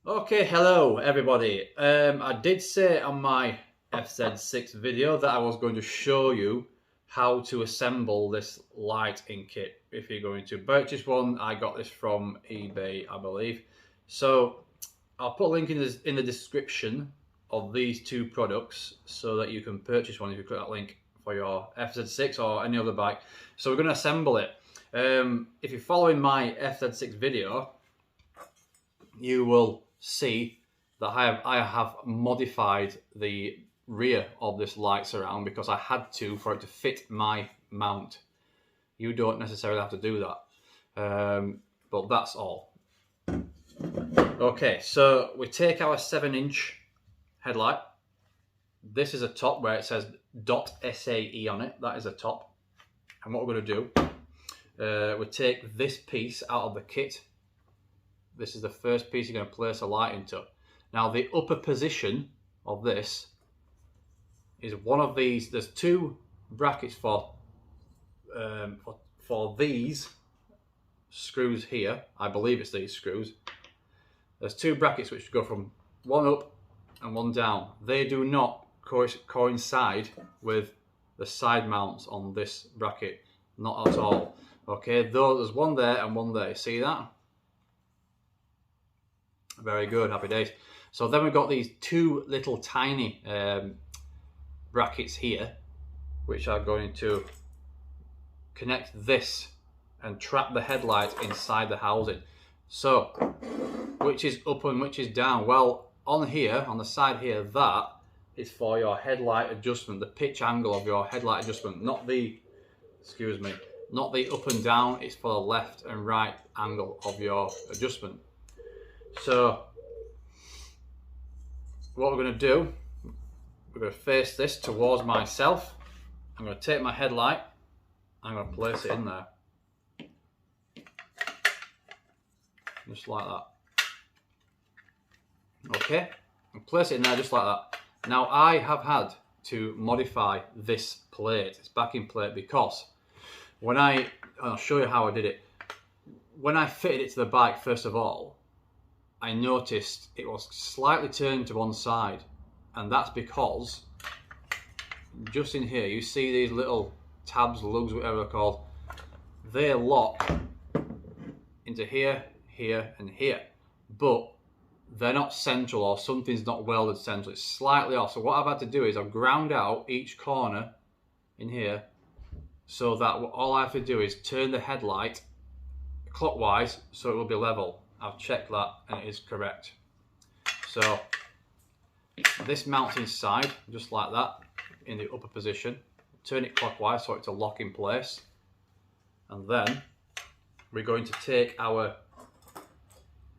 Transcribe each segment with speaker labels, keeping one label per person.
Speaker 1: Okay, hello everybody. I did say on my FZ6 video that I was going to show you how to assemble this lighting kit. If you're going to purchase one, I got this from eBay, I believe. So I'll put a link in the description of these two products so that you can purchase one if you click that link for your FZ6 or any other bike. So we're going to assemble it. If you're following my FZ6 video, you will see that I have modified the rear of this light surround because I had to for it to fit my mount. You don't necessarily have to do that, but that's all. Okay, so we take our 7-inch headlight. This is a top where it says .SAE on it. That is a top. And what we're going to do, we take this piece out of the kit. This is the first piece you're going to place a light into. Now the upper position of this is one of these. There's two brackets for these screws here. I believe it's these screws. There's two brackets which go from one up and one down. They do not coincide with the side mounts on this bracket, not at all. Okay, though there's one there and one there. See that? Very good, happy days. So then we've got these two little tiny brackets here, which are going to connect this and trap the headlight inside the housing. So, which is up and which is down? Well, on here, on the side here, that is for your headlight adjustment, the pitch angle of your headlight adjustment, not the, not the up and down, it's for the left and right angle of your adjustment. So what we're going to do, we're going to face this towards myself. I'm going to take my headlight, I'm going to place it in there. Just like that. Okay, and place it in there just like that. Now I have had to modify this plate, this backing plate, because when I'll show you how I did it. When I fitted it to the bike, first of all, I noticed it was slightly turned to one side, and that's because just in here you see these little tabs, lugs, whatever they're called. They lock into here, here and here, but they're not central, or something's not welded central, it's slightly off. So what I've had to do is I've ground out each corner in here so that all I have to do is turn the headlight clockwise so it will be level. I've checked that and it is correct. So this mounts inside just like that in the upper position. Turn it clockwise so it's a lock in place. And then we're going to take our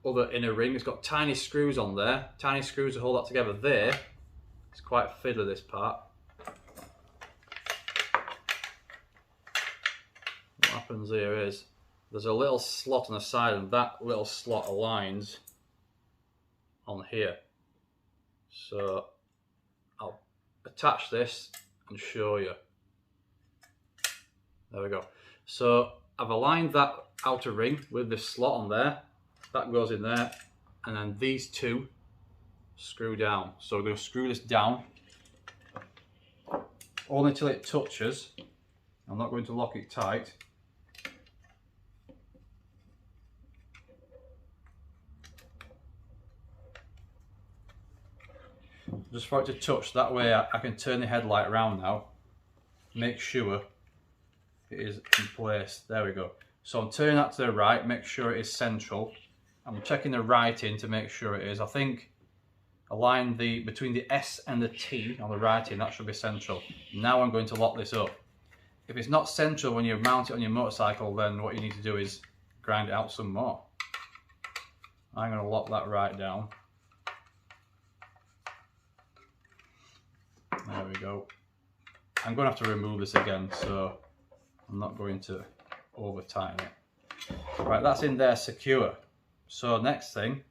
Speaker 1: other inner ring. It's got tiny screws on there. Tiny screws to hold that together there. It's quite fiddly, this part. What happens here is there's a little slot on the side, and that little slot aligns on here. So I'll attach this and show you. There we go. So I've aligned that outer ring with this slot on there. That goes in there, and then these two screw down. So we're going to screw this down only till it touches. I'm not going to lock it tight. Just for it to touch, that way I can turn the headlight around now, make sure it is in place. There we go. So I'm turning that to the right, make sure it is central. I'm checking the writing to make sure it is. I think align between the S and the T on the writing, that should be central. Now I'm going to lock this up. If it's not central when you mount it on your motorcycle, then what you need to do is grind it out some more. I'm going to lock that right down. There we go. I'm going to have to remove this again, so I'm not going to over tighten it. Right, that's in there secure. So next thing,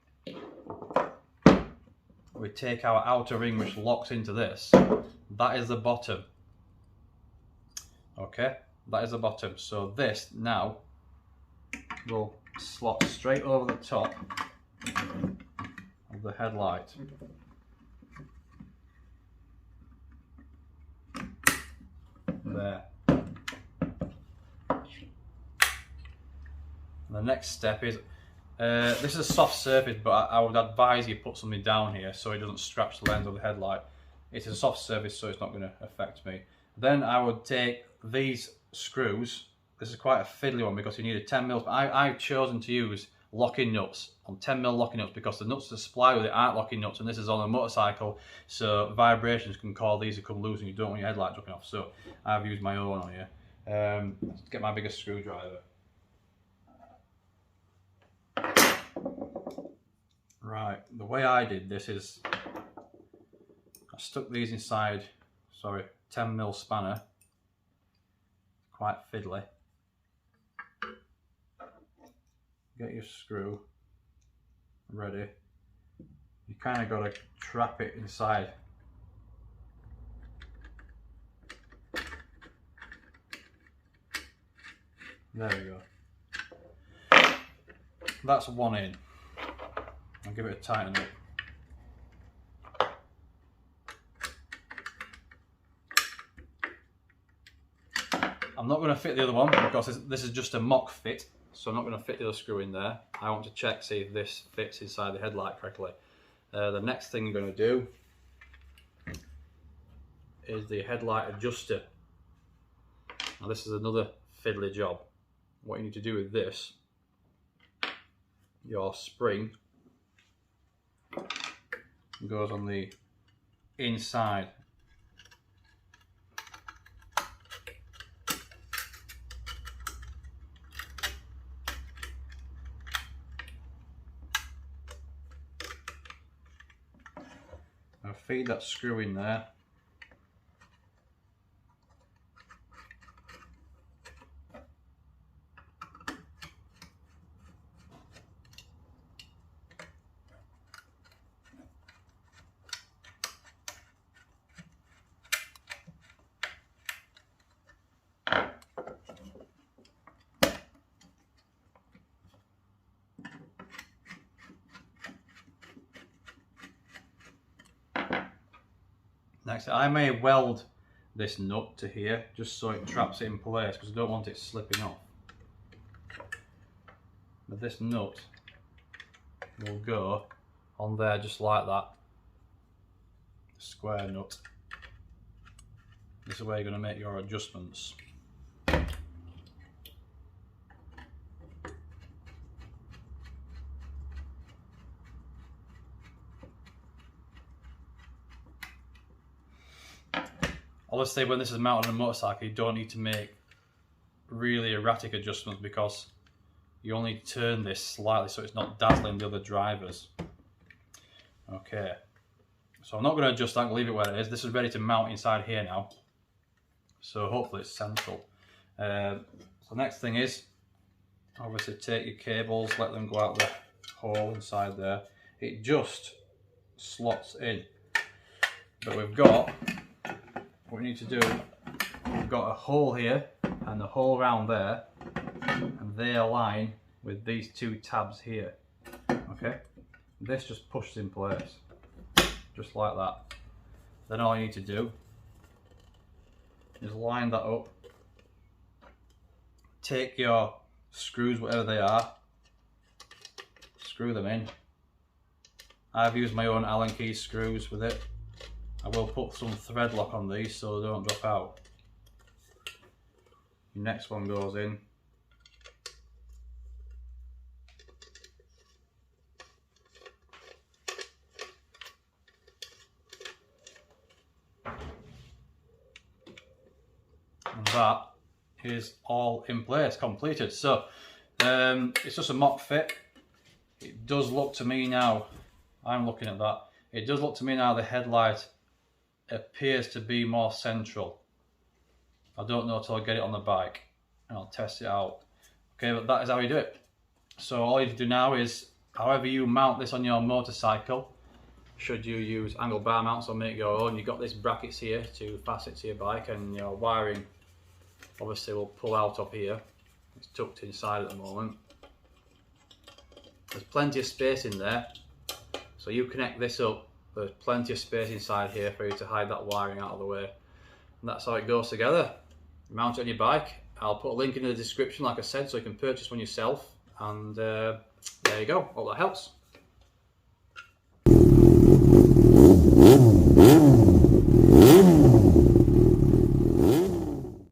Speaker 1: we take our outer ring which locks into this. That is the bottom. Okay, that is the bottom. So this now will slot straight over the top of the headlight. There. And the next step is, this is a soft surface, but I would advise you put something down here so it doesn't scratch the lens of the headlight. It's a soft surface, so it's not going to affect me. Then I would take these screws. This is quite a fiddly one because you need a 10mm. I've chosen to use locking nuts on 10mm locking nuts because the nuts that supply with it aren't locking nuts, and this is on a motorcycle, so vibrations can cause these to come loose and you don't want your headlight dropping off. So I've used my own on here. Let's get my biggest screwdriver. Right, the way I did this is I stuck these inside, 10mm spanner, quite fiddly. Get your screw ready. You kind of got to trap it inside. There we go. That's one in. I'll give it a tighten up. I'm not going to fit the other one because this is just a mock fit, so I'm not going to fit the other screw in there. I want to check, see if this fits inside the headlight correctly. The next thing I'm going to do is the headlight adjuster. Now this is another fiddly job. What you need to do with this, your spring goes on the inside. Now feed that screw in there. Next, I may weld this nut to here just so it traps it in place because I don't want it slipping off. But this nut will go on there just like that. Square nut. This is where you're going to make your adjustments. Obviously, when this is mounted on a motorcycle, you don't need to make really erratic adjustments because you only turn this slightly so it's not dazzling the other drivers. Okay, so I'm not going to adjust that, I'll leave it where it is. This is ready to mount inside here now, so hopefully it's central. So next thing is, obviously take your cables, let them go out the hole inside there. It just slots in, but we've got, what we need to do, we've got a hole here and a hole around there, and they align with these two tabs here. Okay, this just pushes in place, just like that. Then all you need to do is line that up, take your screws, whatever they are, screw them in. I've used my own Allen key screws with it. I will put some thread lock on these so they don't drop out. The next one goes in. And that is all in place, completed. So it's just a mock fit. It does look to me now, I'm looking at that, it does look to me now the headlight appears to be more central. I don't know till I get it on the bike and I'll test it out. Okay, but that is how you do it. So all you have to do now is, however you mount this on your motorcycle, should you use angle bar mounts or make your own, you've got these brackets here to fasten it to your bike, and your wiring obviously will pull out of here. It's tucked inside at the moment. There's plenty of space in there, so So you connect this up, there's plenty of space inside here for you to hide that wiring out of the way. And that's how it goes together. Mount it on your bike. I'll put a link in the description, like I said, so you can purchase one yourself. And there you go. Hope that helps.